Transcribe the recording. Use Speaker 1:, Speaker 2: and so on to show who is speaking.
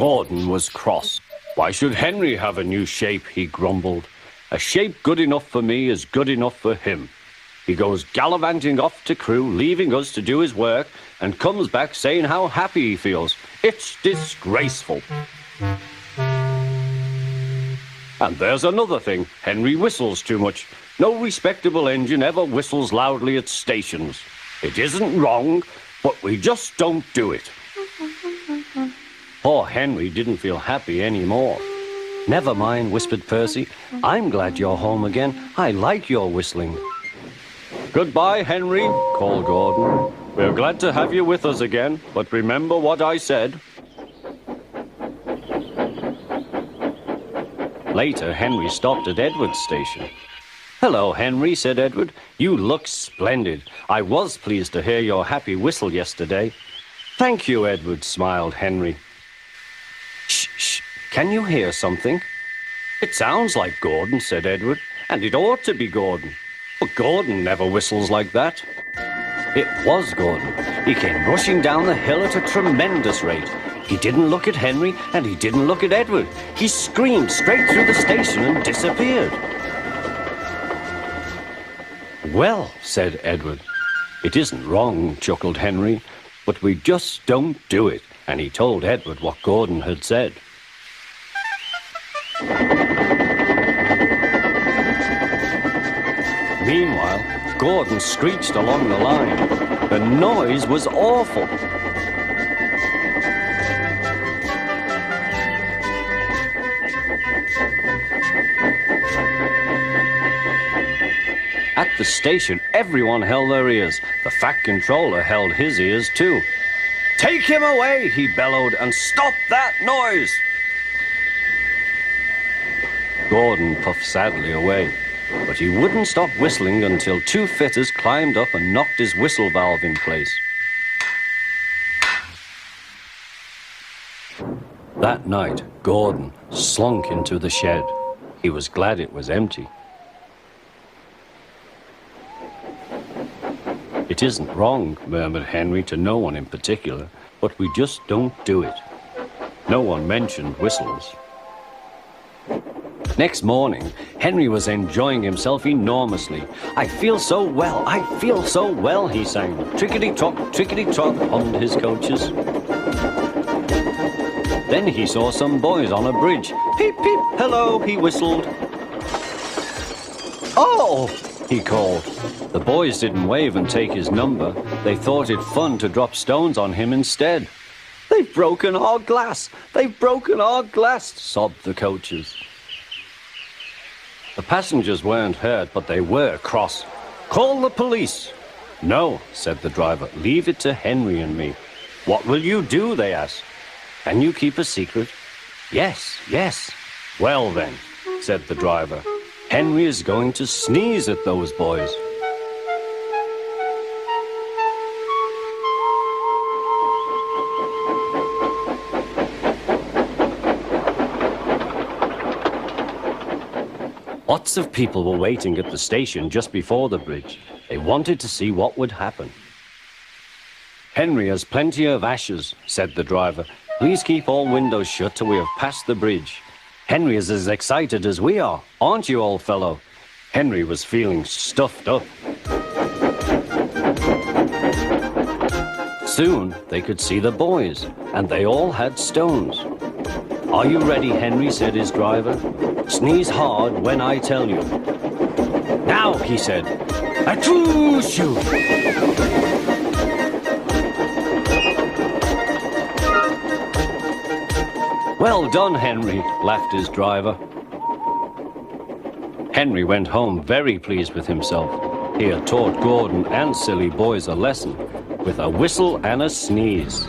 Speaker 1: Gordon was cross. Why should Henry have a new shape, he grumbled. A shape good enough for me is good enough for him. He goes gallivanting off to Crewe, leaving us to do his work, and comes back saying how happy he feels. It's disgraceful. And there's another thing. Henry whistles too much. No respectable engine ever whistles loudly at stations. It isn't wrong, but we just don't do it. Poor Henry didn't feel happy anymore. Never mind, whispered Percy. I'm glad you're home again. I like your whistling. Goodbye, Henry, called Gordon. We're glad to have you with us again, but remember what I said. Later, Henry stopped at Edward's station. Hello, Henry, said Edward. You look splendid. I was pleased to hear your happy whistle yesterday. Thank you, Edward, smiled Henry. Shh, shh. Can you hear something? It sounds like Gordon, said Edward, and it ought to be Gordon. But Gordon never whistles like that. It was Gordon. He came rushing down the hill at a tremendous rate. He didn't look at Henry, and he didn't look at Edward. He screamed straight through the station and disappeared. Well, said Edward. It isn't wrong, chuckled Henry, but we just don't do it. And he told Edward what Gordon had said. Meanwhile, Gordon screeched along the line. The noise was awful. At the station, everyone held their ears. The Fat Controller held his ears too. Take him away, he bellowed, and stop that noise! Gordon puffed sadly away, but he wouldn't stop whistling until two fitters climbed up and knocked his whistle valve in place. That night, Gordon slunk into the shed. He was glad it was empty. It isn't wrong, murmured Henry to no one in particular, but we just don't do it. No one mentioned whistles. Next morning, Henry was enjoying himself enormously. I feel so well, he sang. Trickety-tock, hummed his coaches. Then he saw some boys on a bridge. Peep, peep, hello, he whistled. Oh, he called. The boys didn't wave and take his number. They thought it fun to drop stones on him instead. They've broken our glass! They've broken our glass! Sobbed the coaches. The passengers weren't hurt, but they were cross. Call the police! No, said the driver. Leave it to Henry and me. What will you do? They asked. Can you keep a secret? Yes, yes. Well then, said the driver. Henry is going to sneeze at those boys. Lots of people were waiting at the station just before the bridge. They wanted to see what would happen. Henry has plenty of ashes, said the driver. Please keep all windows shut till we have passed the bridge. Henry is as excited as we are, aren't you, old fellow? Henry was feeling stuffed up. Soon they could see the boys, and they all had stones. Are you ready, Henry, said his driver. Sneeze hard when I tell you. Now, he said. Achoo, shoo! Well done, Henry, laughed his driver. Henry went home very pleased with himself. He had taught Gordon and silly boys a lesson with a whistle and a sneeze.